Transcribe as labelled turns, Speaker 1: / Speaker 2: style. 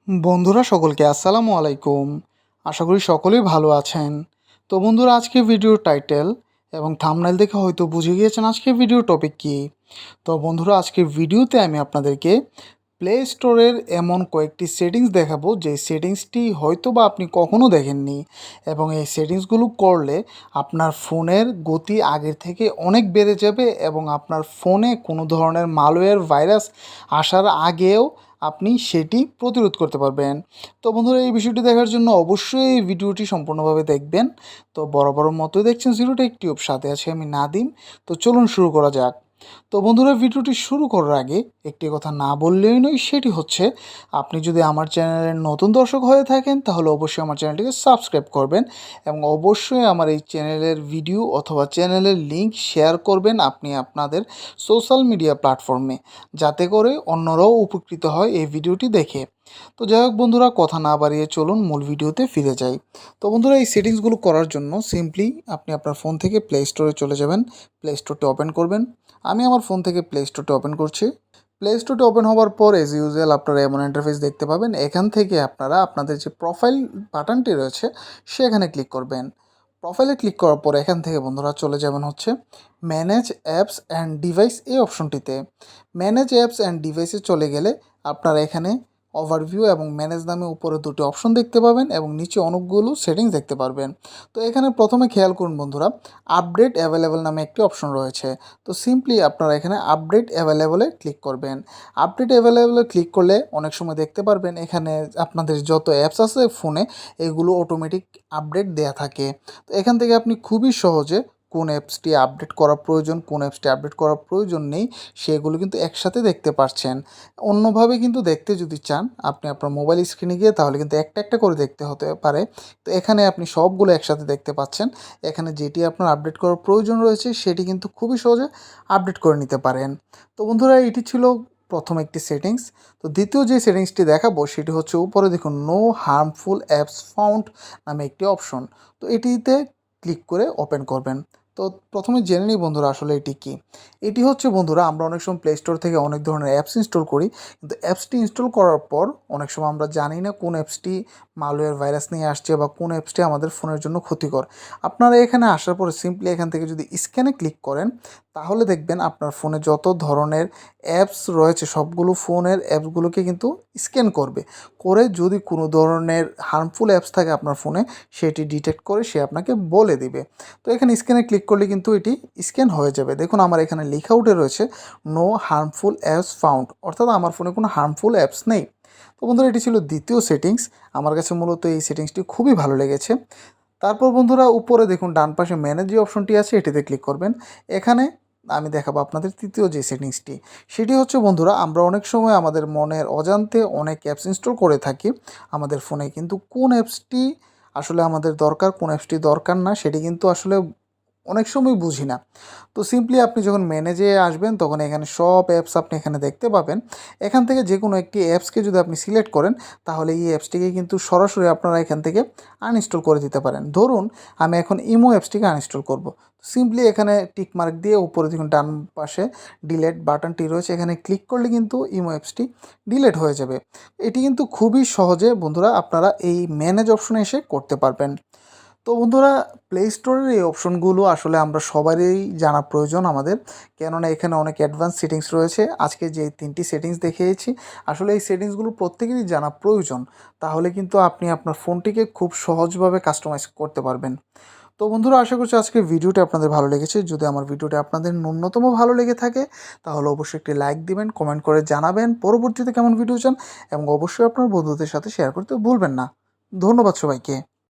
Speaker 1: বন্ধুরা সকলকে আসসালামু আলাইকুম। আশা করি সকলেই ভালো আছেন। তো বন্ধুরা, আজকে ভিডিওর টাইটেল এবং থাম্বনেল দেখে হয়তো বুঝে গিয়েছেন আজকে ভিডিওর টপিক কী। তো বন্ধুরা, আজকে ভিডিওতে আমি আপনাদেরকে প্লে স্টোরের এমন কয়েকটি সেটিংস দেখাবো যে সেটিংসটি হয়তো বা আপনি কখনো দেখেননি, এবং এই সেটিংসগুলো করলে আপনার ফোনের গতি আগের থেকে অনেক বেড়ে যাবে এবং আপনার ফোনে কোনো ধরনের মালওয়্যার ভাইরাস আসার আগেও আপনি সেটি প্রতিরোধ করতে পারবেন। তো বন্ধুরা, এই বিষয়টি দেখার জন্য অবশ্যই এই ভিডিওটি সম্পূর্ণভাবে দেখবেন। তো বরাবর মতোই দেখছেন জিরো টেক টিউব, সাথে আছে আমি নাদিম। তো চলুন শুরু করা যাক। তো বন্ধুরা, ভিডিওটি শুরু করার আগে একটি কথা না বললেই নয়, সেটি হচ্ছে আপনি যদি আমার চ্যানেলের নতুন দর্শক হয়ে থাকেন তাহলে অবশ্যই আমার চ্যানেলটিকে সাবস্ক্রাইব করবেন এবং অবশ্যই আমার এই চ্যানেলের ভিডিও অথবা চ্যানেলের লিংক শেয়ার করবেন আপনি আপনাদের সোশ্যাল মিডিয়া প্ল্যাটফর্মে, যাতে করে অন্যরাও উপকৃত হয় এই ভিডিওটি দেখে। তো যাই হোক বন্ধুরা, কথা না বাড়িয়ে চলুন মূল ভিডিওতে ফিরে যাই। তো বন্ধুরা, এই সেটিংসগুলো করার জন্য সিম্পলি আপনি আপনার ফোন থেকে প্লে স্টোরে চলে যাবেন, প্লে স্টোরটি ওপেন করবেন। আমি আমার ফোন থেকে প্লে স্টোরটি ওপেন করছি। প্লে স্টোরটি ওপেন হওয়ার পর এজ ইউজুয়াল আপনারা এমন ইন্টারফেস দেখতে পাবেন। এখান থেকে আপনারা আপনাদের যে প্রোফাইল বাটনটি রয়েছে সেখানে ক্লিক করবেন। প্রোফাইলে ক্লিক করার পর এখান থেকে বন্ধুরা চলে যাবেন হচ্ছে ম্যানেজ অ্যাপস অ্যান্ড ডিভাইস এই অপশনটিতে। ম্যানেজ অ্যাপস অ্যান্ড ডিভাইসে চলে গেলে আপনারা এখানে ওভারভিউ এবং ম্যানেজ নামে উপরে দুটি অপশন দেখতে পাবেন এবং নিচে অনেকগুলো সেটিংস দেখতে পারবেন। তো এখানে প্রথমে খেয়াল করুন বন্ধুরা, আপডেট অ্যাভেলেবল নামে একটি অপশন রয়েছে। তো সিম্পলি আপনারা এখানে আপডেট অ্যাভেলেবলে ক্লিক করবেন। আপডেট অ্যাভেলেবলে ক্লিক করলে অনেক সময় দেখতে পারবেন এখানে আপনাদের যত অ্যাপস আছে ফোনে এগুলো অটোমেটিক আপডেট দেয়া থাকে। তো এখান থেকে আপনি খুবই সহজে কোন অ্যাপসটি আপডেট করা প্রয়োজন, কোন অ্যাপসটি আপডেট করার প্রয়োজন নেই, সেগুলো কিন্তু একসাথে দেখতে পারছেন। অন্যভাবে কিন্তু দেখতে যদি চান আপনি আপনার মোবাইল স্ক্রিনে গিয়ে তাহলে কিন্তু একটা একটা করে দেখতে হতে পারে। তো এখানে আপনি সবগুলো একসাথে দেখতে পাচ্ছেন। এখানে যেটি আপনার আপডেট করার প্রয়োজন রয়েছে সেটি কিন্তু খুবই সহজে আপডেট করে নিতে পারেন। তো বন্ধুরা, এটি ছিল প্রথম একটি সেটিংস। তো দ্বিতীয় যে সেটিংসটি দেখাবো সেটি হচ্ছে উপরে দেখুন নো হার্মফুল অ্যাপস ফাউন্ড নামে একটি অপশন। তো এটিতে ক্লিক করে ওপেন করবেন। তো প্রথমে জেনে নিই বন্ধুরা আসলে এটি কী। এটি হচ্ছে বন্ধুরা, আমরা অনেক সময় প্লে স্টোর থেকে অনেক ধরনের অ্যাপস ইনস্টল করি, কিন্তু অ্যাপসটি ইনস্টল করার পর অনেক সময় আমরা জানি না কোন অ্যাপসটি মালওয়্যার ভাইরাস নিয়ে আসছে বা কোন অ্যাপসটি আমাদের ফোনের জন্য ক্ষতিকর। আপনারা এখানে আসার পরে সিম্পলি এখান থেকে যদি স্ক্যানে ক্লিক করেন তাহলে দেখবেন আপনার ফোনে যত ধরনের অ্যাপস রয়েছে সবগুলো ফোনের অ্যাপসগুলোকে কিন্তু স্ক্যান করবে, করে যদি কোনো ধরনের হার্মফুল অ্যাপস থাকে আপনার ফোনে সেটি ডিটেক্ট করে সে আপনাকে বলে দিবে। তো এখানে স্ক্যানে ক্লিক করলে কিন্তু এটি স্ক্যান হয়ে যাবে। দেখুন আমার এখানে লেখা উঠে রয়েছে নো হার্মফুল অ্যাপস ফাউন্ড, অর্থাৎ আমার ফোনে কোনো হার্মফুল অ্যাপস নেই। তো বন্ধুরা, এটি ছিল দ্বিতীয় সেটিংস। আমার কাছে মূলত এই সেটিংসটি খুবই ভালো লেগেছে। তারপর বন্ধুরা, উপরে দেখুন ডান পাশে ম্যানেজ যে অপশনটি আছে এটিতে ক্লিক করবেন। এখানে আমি দেখাবো আপনাদের তৃতীয় যে সেটিংসটি, সেটি হচ্ছে বন্ধুরা, আমরা অনেক সময় আমাদের মনের অজান্তে অনেক অ্যাপস ইনস্টল করে থাকি আমাদের ফোনে, কিন্তু কোন অ্যাপসটি আসলে আমাদের দরকার, কোন অ্যাপসটি দরকার না সেটি কিন্তু আসলে অনেক সময় বুঝি না। তো সিম্পলি আপনি যখন ম্যানেজে আসবেন তখন এখানে সব অ্যাপস আপনি এখানে দেখতে পাবেন। এখান থেকে যে কোনো একটি অ্যাপসকে যদি আপনি সিলেক্ট করেন তাহলে এই অ্যাপসটিকে কিন্তু সরাসরি আপনারা এখান থেকে আনইনস্টল করে দিতে পারেন। ধরুন আমি এখন ইমো অ্যাপসটিকে আনইনস্টল করব। সিম্পলি এখানে টিক মার্ক দিয়ে উপরে দেখুন ডান পাশে ডিলেট বাটনটি রয়েছে, এখানে ক্লিক করলে কিন্তু ইমো অ্যাপসটি ডিলেট হয়ে যাবে। এটি কিন্তু খুবই সহজে বন্ধুরা আপনারা এই ম্যানেজ অপশনে এসে করতে পারবেন। তো বন্ধুরা, প্লে স্টোরের এই অপশনগুলো আসলে আমরা সবারই জানা প্রয়োজন আমাদের, কেননা এখানে অনেক অ্যাডভান্স সেটিংস রয়েছে। আজকে যে 3টি সেটিংস দেখিয়েছি আসলে এই সেটিংসগুলো প্রত্যেকেরই জানা প্রয়োজন, তাহলে কিন্তু আপনি আপনার ফোনটিকে খুব সহজভাবে কাস্টমাইজ করতে পারবেন। তো বন্ধুরা, আশা করছি আজকের ভিডিওটি আপনাদের ভালো লেগেছে। যদি আমার ভিডিওটি আপনাদের ন্যূনতম ভালো লেগে থাকে তাহলে অবশ্যই একটি লাইক দিবেন, কমেন্ট করে জানাবেন পরবর্তীতে কেমন ভিডিও চান, এবং অবশ্যই আপনার বন্ধুদের সাথে শেয়ার করতে ভুলবেন না। ধন্যবাদ সবাইকে।